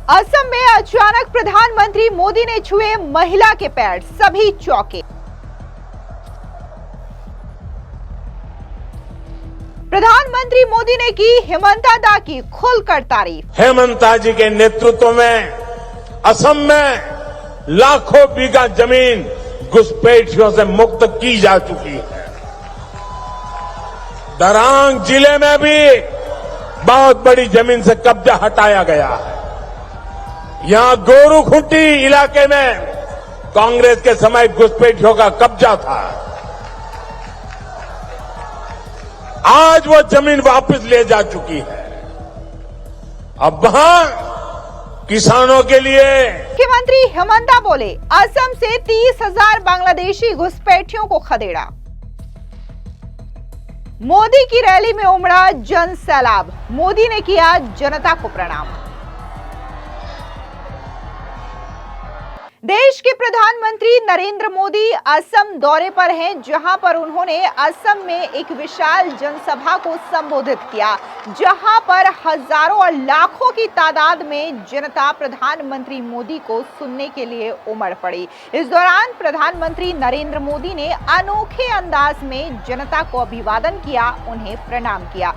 असम में अचानक प्रधानमंत्री मोदी ने छुए महिला के पैर, सभी चौंके। प्रधानमंत्री मोदी ने की हेमंता दा की खुलकर तारीफ। हेमंता जी के नेतृत्व में असम में लाखों बीघा जमीन घुसपैठियों से मुक्त की जा चुकी है। दरांग जिले में भी बहुत बड़ी जमीन से कब्जा हटाया गया है। यहां गोरूखुंटी इलाके में कांग्रेस के समय घुसपैठियों का कब्जा था। आज वो जमीन वापस ले जा चुकी है। अब वहां किसानों के लिए मुख्यमंत्री हेमंता बोले, असम से 30,000 बांग्लादेशी घुसपैठियों को खदेड़ा। मोदी की रैली में उमड़ा जन सैलाब, मोदी ने किया जनता को प्रणाम। देश के प्रधानमंत्री नरेंद्र मोदी असम दौरे पर हैं, जहां पर उन्होंने असम में एक विशाल जनसभा को संबोधित किया, जहां पर हजारों और लाखों की तादाद में जनता प्रधानमंत्री मोदी को सुनने के लिए उमड़ पड़ी। इस दौरान प्रधानमंत्री नरेंद्र मोदी ने अनोखे अंदाज में जनता को अभिवादन किया, उन्हें प्रणाम किया,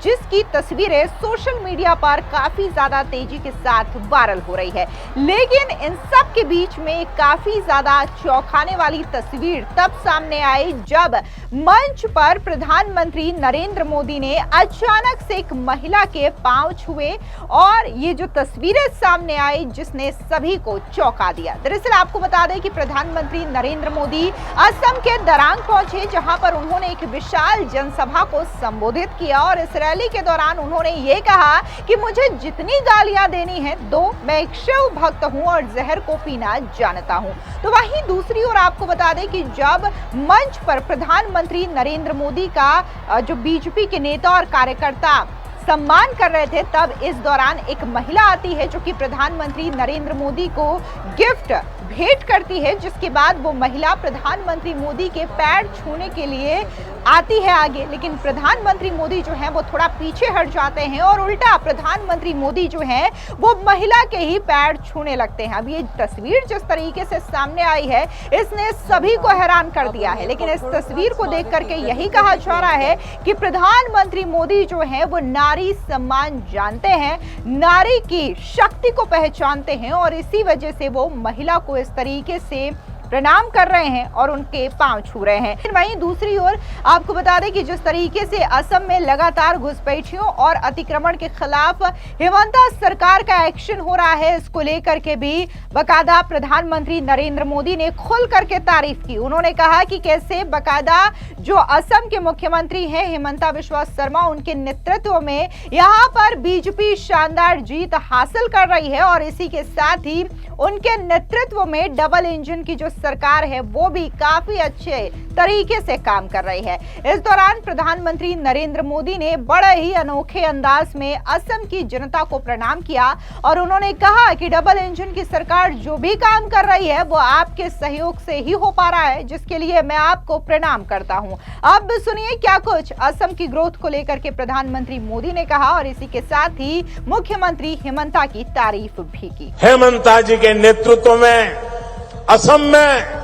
जिसकी तस्वीरें सोशल मीडिया पर काफी ज्यादा तेजी के साथ वायरल हो रही है। लेकिन इन सब के बीच में काफी ज्यादा चौंकाने वाली तस्वीर तब सामने आई जब मंच पर प्रधानमंत्री नरेंद्र मोदी ने अचानक से एक महिला के पांव छुए और ये जो तस्वीरें सामने आई जिसने सभी को चौंका दिया। दरअसल आपको बता दें कि प्रधानमंत्री नरेंद्र मोदी असम के दरांग पहुंचे, जहां पर उन्होंने एक विशाल जनसभा को संबोधित किया और इस रैली के दौरान उन्होंने ये कहा कि मुझे जितनी गालियां देनी है दो, मैं एक शिव भक्त हूं और जहर को पीना जानता हूं। तो वहीं दूसरी ओर आपको बता दें कि जब मंच पर प्रधानमंत्री नरेंद्र मोदी का जो बीजेपी के नेता और कार्यकर्ता सम्मान कर रहे थे, तब इस दौरान एक महिला आती है जो कि प्रधानमंत्री नरेंद्र मोदी को गिफ्ट भेंट करती है, जिसके बाद वो महिला प्रधानमंत्री मोदी के पैर छूने के लिए आती है आगे। लेकिन प्रधानमंत्री मोदी जो है वो थोड़ा पीछे हट जाते हैं और उल्टा प्रधानमंत्री मोदी जो है वो महिला के ही पैर छूने लगते हैं। अब ये तस्वीर जिस तरीके से सामने आई है इसने सभी को हैरान कर दिया है। लेकिन इस तस्वीर को देख करके यही कहा जा रहा है कि प्रधानमंत्री मोदी जो है वो नारी सम्मान जानते हैं, नारी की शक्ति को पहचानते हैं और इसी वजह से वो महिला को इस तरीके से प्रणाम कर रहे हैं और उनके पांव छू रहे हैं। वहीं दूसरी ओर आपको बता दें कि जिस तरीके से असम में लगातार घुसपैठियों और अतिक्रमण के खिलाफ हेमंता सरकार का एक्शन हो रहा है, इसको लेकर के भी बकायदा प्रधानमंत्री नरेंद्र मोदी ने खुल करके तारीफ की। उन्होंने कहा कि कैसे बकायदा जो असम के मुख्यमंत्री हैं हेमंता बिस्वा शर्मा, उनके नेतृत्व में यहाँ पर बीजेपी शानदार जीत हासिल कर रही है और इसी के साथ ही उनके नेतृत्व में डबल इंजन की जो सरकार है वो भी काफी अच्छे तरीके से काम कर रही है। इस दौरान प्रधानमंत्री नरेंद्र मोदी ने बड़े ही अनोखे अंदाज में असम की जनता को प्रणाम किया और उन्होंने कहा कि डबल इंजन की सरकार जो भी काम कर रही है वो आपके सहयोग से ही हो पा रहा है, जिसके लिए मैं आपको प्रणाम करता हूं। अब सुनिए क्या कुछ असम की ग्रोथ को लेकर के प्रधानमंत्री मोदी ने कहा और इसी के साथ ही मुख्यमंत्री हेमंता की तारीफ भी की। हेमंता जी के नेतृत्व में असम में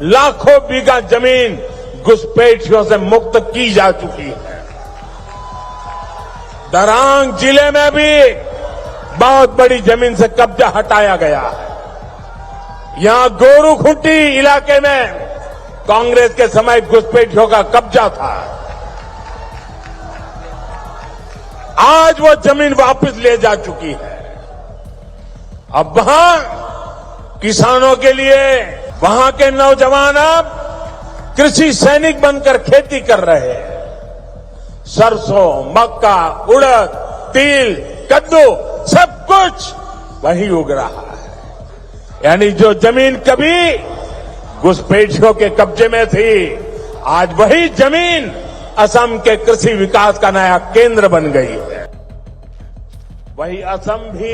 लाखों बीघा जमीन घुसपैठियों से मुक्त की जा चुकी है। दरांग जिले में भी बहुत बड़ी जमीन से कब्जा हटाया गया है। यहां गोरूखुंटी इलाके में कांग्रेस के समय घुसपैठियों का कब्जा था। आज वो जमीन वापस ले जा चुकी है। अब वहां किसानों के लिए वहां के नौजवान अब कृषि सैनिक बनकर खेती कर रहे हैं। सरसों, मक्का, उड़द, तिल, कद्दू सब कुछ वही उग रहा है। यानी जो जमीन कभी घुसपैठियों के कब्जे में थी, आज वही जमीन असम के कृषि विकास का नया केंद्र बन गई है। वही असम भी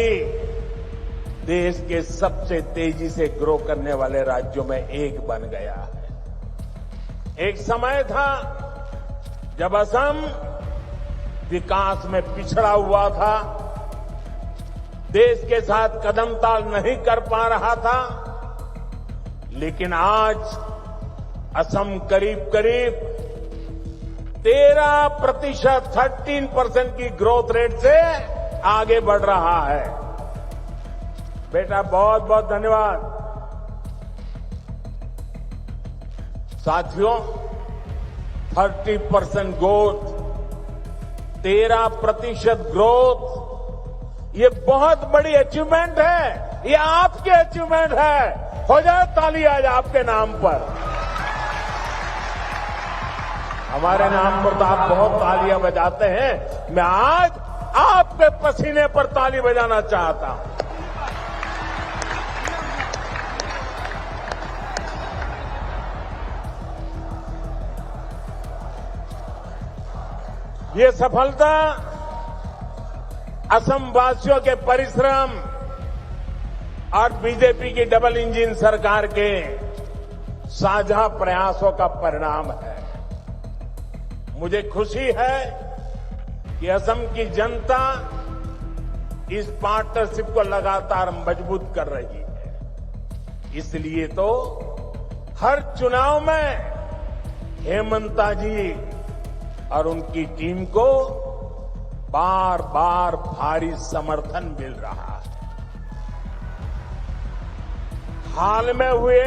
देश के सबसे तेजी से ग्रो करने वाले राज्यों में एक बन गया है। एक समय था जब असम विकास में पिछड़ा हुआ था, देश के साथ कदम ताल नहीं कर पा रहा था, लेकिन आज असम करीब करीब 13% की ग्रोथ रेट से आगे बढ़ रहा है। बेटा बहुत बहुत धन्यवाद। साथियों, 30% ग्रोथ, 13% ग्रोथ, ये बहुत बड़ी अचीवमेंट है। ये आपकी अचीवमेंट है। हो जाए ताली आज आपके नाम पर। हमारे नाम पर तो आप बहुत तालियां बजाते हैं। मैं आज आपके पसीने पर ताली बजाना चाहता हूं। ये सफलता असम वासियों के परिश्रम और बीजेपी की डबल इंजन सरकार के साझा प्रयासों का परिणाम है। मुझे खुशी है कि असम की जनता इस पार्टनरशिप को लगातार मजबूत कर रही है। इसलिए तो हर चुनाव में हेमंता जी और उनकी टीम को बार बार भारी समर्थन मिल रहा है। हाल में हुए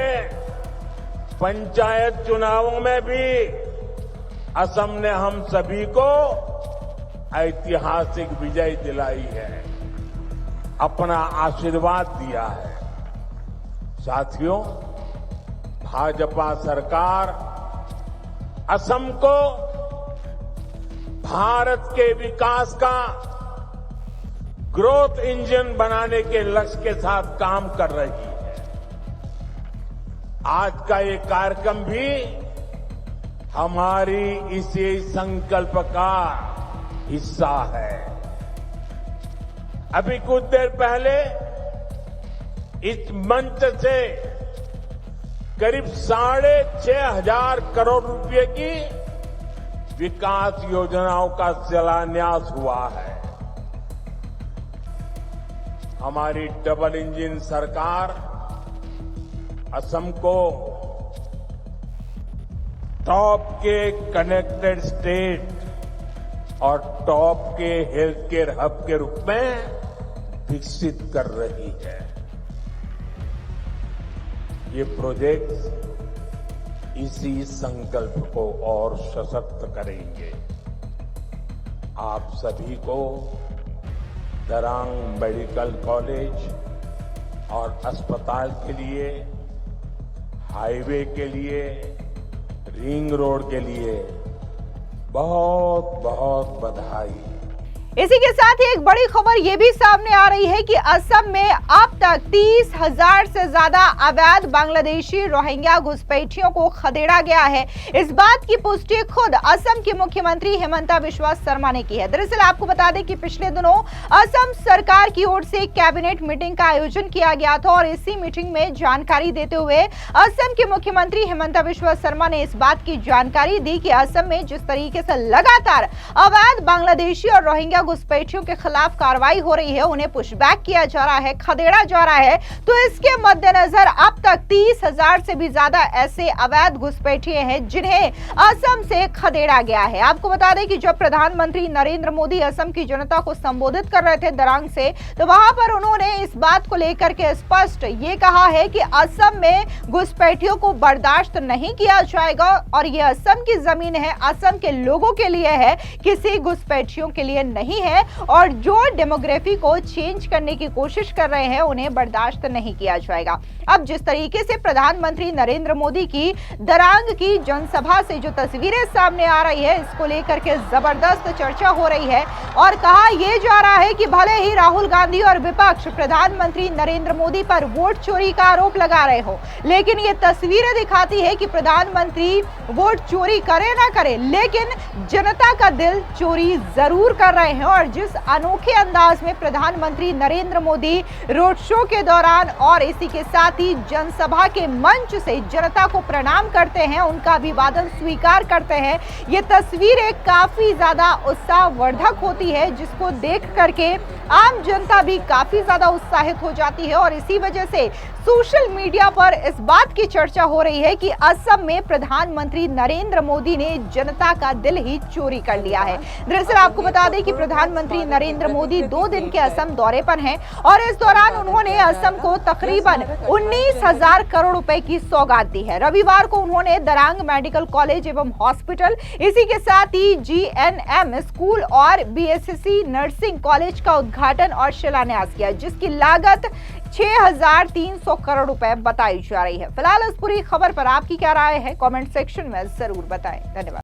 पंचायत चुनावों में भी असम ने हम सभी को ऐतिहासिक विजय दिलाई है, अपना आशीर्वाद दिया है। साथियों, भाजपा सरकार असम को भारत के विकास का ग्रोथ इंजन बनाने के लक्ष्य के साथ काम कर रही है। आज का ये कार्यक्रम भी हमारी इसी संकल्प का हिस्सा है। अभी कुछ देर पहले इस मंच से करीब 6,500 करोड़ रुपए की विकास योजनाओं का शिलान्यास हुआ है। हमारी डबल इंजन सरकार असम को टॉप के कनेक्टेड स्टेट और टॉप के हेल्थ केयर हब के रूप में विकसित कर रही है। ये प्रोजेक्ट इसी संकल्प को और सशक्त करेंगे। आप सभी को दरांग मेडिकल कॉलेज और अस्पताल के लिए, हाईवे के लिए, रिंग रोड के लिए बहुत बहुत बधाई। इसी के साथ ही एक बड़ी खबर ये भी सामने आ रही है कि असम में अब तक 30,000 से ज्यादा अवैध बांग्लादेशी रोहिंग्या घुसपैठियों को खदेड़ा गया है। इस बात की पुष्टि खुद असम की मुख्यमंत्री हेमंता बिस्वा शर्मा ने की है। दरअसल आपको बता दें कि पिछले दिनों असम सरकार की ओर से कैबिनेट मीटिंग का आयोजन किया गया था और इसी मीटिंग में जानकारी देते हुए असम के मुख्यमंत्री हेमंता बिस्वा शर्मा ने इस बात की जानकारी दी कि असम में जिस तरीके से लगातार अवैध बांग्लादेशी और रोहिंग्या घुसपैठियों के खिलाफ कार्रवाई हो रही है, उन्हें पुशबैक किया जा रहा है, खदेड़ा जा रहा है, तो इसके मद्देनजर अब तक 30,000 से भी ज्यादा ऐसे अवैध घुसपैठिए हैं जिन्हें असम से खदेड़ा गया है। आपको बता दें कि जब प्रधानमंत्री नरेंद्र मोदी असम की जनता को संबोधित कर रहे थे दरांग से, तो वहां पर उन्होंने इस बात को लेकर के स्पष्ट ये कहा है कि असम में घुसपैठियों को बर्दाश्त नहीं किया जाएगा और ये असम की जमीन है, असम के लोगों के लिए है, किसी घुसपैठियों के लिए नहीं है और जो डेमोग्राफी को चेंज करने की कोशिश कर रहे हैं उन्हें बर्दाश्त नहीं किया जाएगा। अब जिस तरीके से प्रधानमंत्री नरेंद्र मोदी की दरांग की जनसभा से जो तस्वीरें सामने आ रही है, इसको लेकर के जबरदस्त चर्चा हो रही है और कहा यह जा रहा है कि भले ही राहुल गांधी और विपक्ष प्रधानमंत्री नरेंद्र मोदी पर वोट चोरी का आरोप लगा रहे हो, लेकिन ये तस्वीरें दिखाती है कि प्रधानमंत्री वोट चोरी करे ना करे, लेकिन जनता का दिल चोरी जरूर कर रहे हैं और जिस अनोखे अंदाज में प्रधानमंत्री नरेंद्र मोदी रोड शो के दौरान और इसी के साथ ही जनसभा के मंच से जनता को प्रणाम करते हैं, उनका अभिवादन स्वीकार करते हैं, ये तस्वीरें काफी ज्यादा उत्साहवर्धक होती है, जिसको देख करके आम जनता भी काफी ज्यादा उत्साहित हो जाती है। और इसी वजह से सोशल मीडिया पर इस बात की चर्चा हो रही है कि असम में प्रधानमंत्री नरेंद्र मोदी ने जनता का दिल ही चोरी कर लिया है। दरअसल आपको बता दें कि प्रधानमंत्री नरेंद्र मोदी 2 दिन के असम दौरे पर हैं और इस दौरान उन्होंने असम को तकरीबन 19,000 करोड़ रुपए की सौगात दी है। रविवार को उन्होंने दरांग मेडिकल कॉलेज एवं हॉस्पिटल, इसी के साथ ही GNM स्कूल और BSc नर्सिंग कॉलेज का उद्घाटन और शिलान्यास किया, जिसकी लागत 6,300 करोड़ रुपए बताई जा रही है। फिलहाल इस पूरी खबर पर आपकी क्या राय है, कमेंट सेक्शन में जरूर बताएं। धन्यवाद।